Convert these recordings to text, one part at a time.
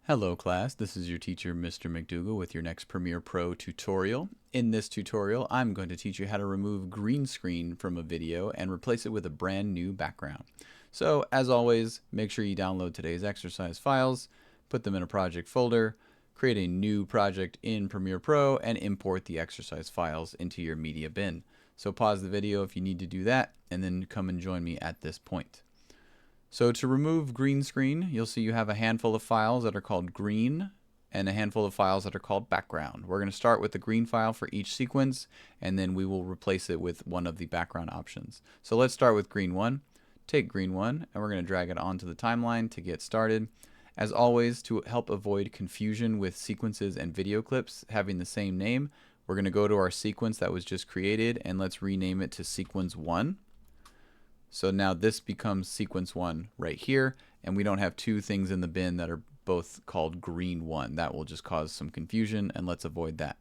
Hello class, this is your teacher Mr. McDougall with your next Premiere Pro tutorial. In this tutorial, I'm going to teach you how to remove green screen from a video and replace it with a brand new background. So as always, make sure you download today's exercise files, put them in a project folder, create a new project in Premiere Pro, and import the exercise files into your media bin. So pause the video if you need to do that, and then come and join me at this point. So to remove green screen, you'll see you have a handful of files that are called green and a handful of files that are called background. We're going to start with the green file for each sequence, and then we will replace it with one of the background options. So let's start with green 1. Take green 1 and we're going to drag it onto the timeline to get started. As always, to help avoid confusion with sequences and video clips having the same name, we're going to go to our sequence that was just created and let's rename it to sequence 1. So now this becomes sequence 1 right here, and we don't have two things in the bin that are both called green 1. That will just cause some confusion, and let's avoid that.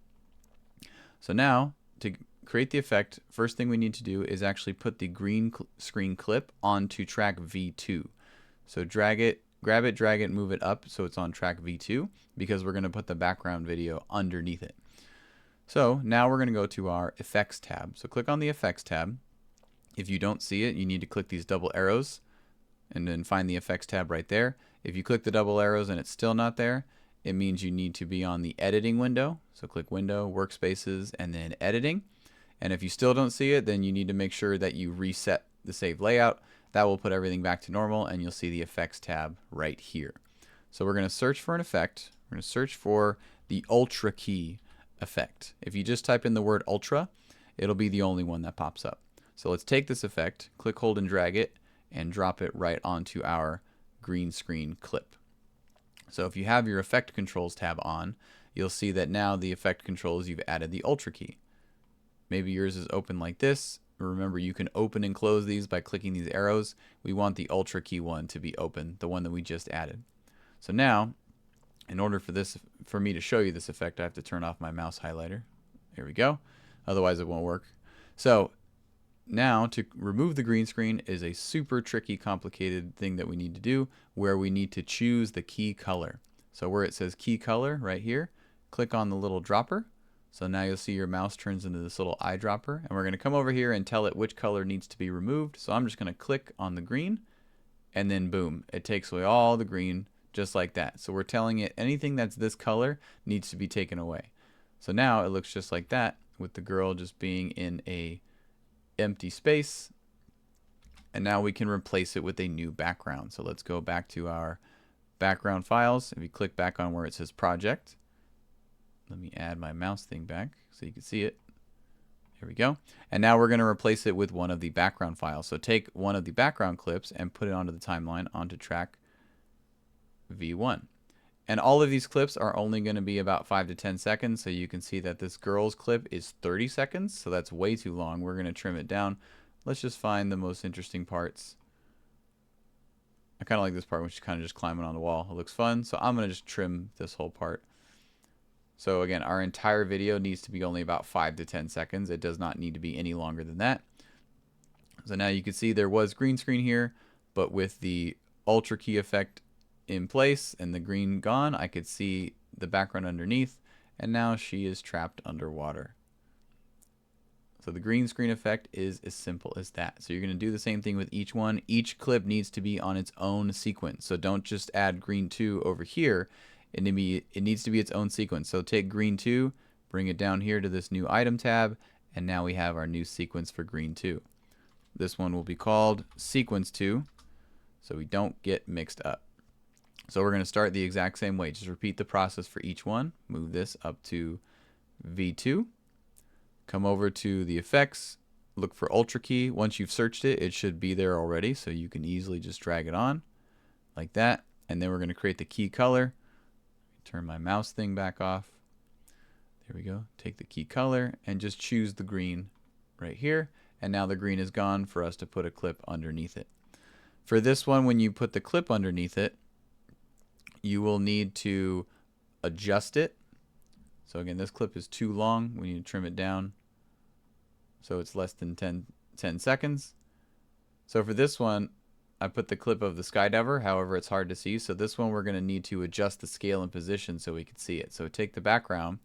So now, to create the effect, first thing we need to do is actually put the green screen clip onto track V2. So drag it, grab it, drag it, move it up so it's on track V2, because we're going to put the background video underneath it. So now we're going to go to our Effects tab. So click on the Effects tab. If you don't see it, you need to click these double arrows and then find the Effects tab right there. If you click the double arrows and it's still not there, it means you need to be on the editing window. So click Window, Workspaces, and then Editing. And if you still don't see it, then you need to make sure that you reset the save layout. That will put everything back to normal, and you'll see the Effects tab right here. So we're going to search for an effect. We're going to search for the Ultra key effect. If you just type in the word Ultra, it'll be the only one that pops up. So let's take this effect, click, hold, and drag it, and drop it right onto our green screen clip. So if you have your Effect Controls tab on, you'll see that now the Effect Controls, you've added the Ultra key. Maybe yours is open like this. Remember, you can open and close these by clicking these arrows. We want the Ultra key one to be open, the one that we just added. So now, in order for me to show you this effect, I have to turn off my mouse highlighter. Here we go. Otherwise it won't work. So now, to remove the green screen is a super tricky, complicated thing that we need to do, where we need to choose the key color. So where it says key color right here, click on the little dropper. So now you'll see your mouse turns into this little eyedropper, and we're going to come over here and tell it which color needs to be removed. So I'm just going to click on the green, and then boom, it takes away all the green just like that. So we're telling it anything that's this color needs to be taken away. So now it looks just like that, with the girl just being in a empty space, and now we can replace it with a new background. So let's go back to our background files. If you click back on where it says project, let me add my mouse thing back so you can see it. Here we go. And now we're going to replace it with one of the background files. So take one of the background clips and put it onto the timeline onto track V1. And all of these clips are only going to be about 5 to 10 seconds, so you can see that this girl's clip is 30 seconds, so that's way too long. We're going to trim it down. Let's just find the most interesting parts. I kind of like this part when she's kind of just climbing on the wall. It looks fun, so I'm going to just trim this whole part. So again, our entire video needs to be only about 5 to 10 seconds. It does not need to be any longer than that. So now you can see there was green screen here, but with the Ultra key effect in place and the green gone, I could see the background underneath, and now she is trapped underwater. So the green screen effect is as simple as that. So you're going to do the same thing with each one. Each clip needs to be on its own sequence. So don't just add green 2 over here. It needs to be its own sequence. So take green 2, bring it down here to this new item tab, and now we have our new sequence for green 2. This one will be called sequence 2, so we don't get mixed up. So we're going to start the exact same way. Just repeat the process for each one. Move this up to V2. Come over to the effects. Look for Ultra key. Once you've searched it, it should be there already. So you can easily just drag it on like that. And then we're going to create the key color. Turn my mouse thing back off. There we go. Take the key color and just choose the green right here. And now the green is gone for us to put a clip underneath it. For this one, when you put the clip underneath it, you will need to adjust it. So again, this clip is too long. We need to trim it down so it's less than 10 seconds. So for this one, I put the clip of the skydiver, however it's hard to see. So this one we're going to need to adjust the scale and position so we can see it. So take the background,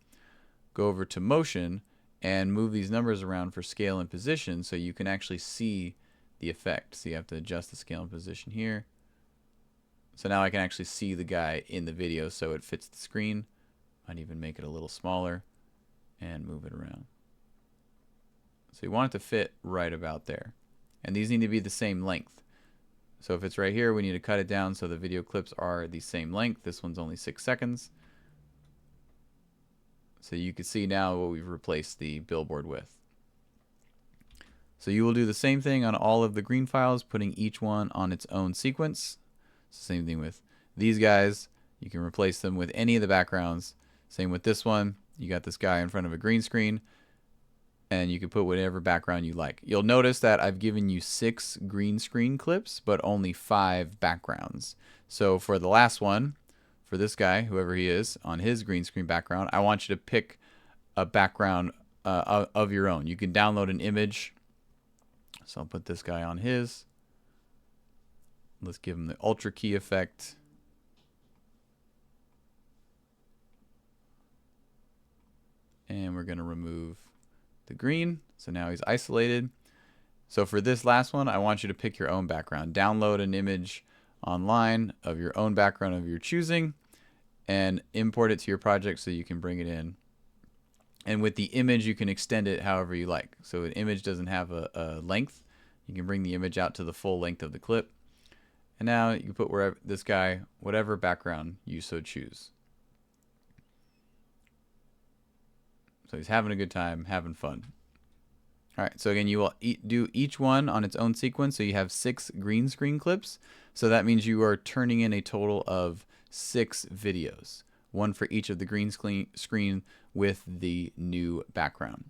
go over to motion, and move these numbers around for scale and position so you can actually see the effect. So you have to adjust the scale and position here. So now I can actually see the guy in the video so it fits the screen. Might even make it a little smaller and move it around. So you want it to fit right about there. And these need to be the same length. So if it's right here, we need to cut it down so the video clips are the same length. This one's only 6 seconds. So you can see now what we've replaced the billboard with. So you will do the same thing on all of the green files, putting each one on its own sequence. Same thing with these guys. You can replace them with any of the backgrounds. Same with this one. You got this guy in front of a green screen, and you can put whatever background you like. You'll notice that I've given you 6 green screen clips, but only 5 backgrounds. So for the last one, for this guy, whoever he is, on his green screen background, I want you to pick a background of your own. You can download an image. So I'll put this guy on his. Let's give him the Ultra Key effect. And we're going to remove the green. So now he's isolated. So for this last one, I want you to pick your own background. Download an image online of your own background of your choosing and import it to your project so you can bring it in. And with the image, you can extend it however you like. So an image doesn't have a length. You can bring the image out to the full length of the clip. And now you can put wherever this guy, whatever background you so choose. So he's having a good time, having fun. All right, so again, you will do each one on its own sequence. So you have 6 green screen clips. So that means you are turning in a total of 6 videos. One for each of the green screen with the new background.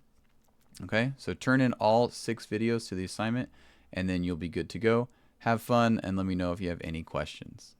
Okay, so turn in all 6 videos to the assignment, and then you'll be good to go. Have fun, and let me know if you have any questions.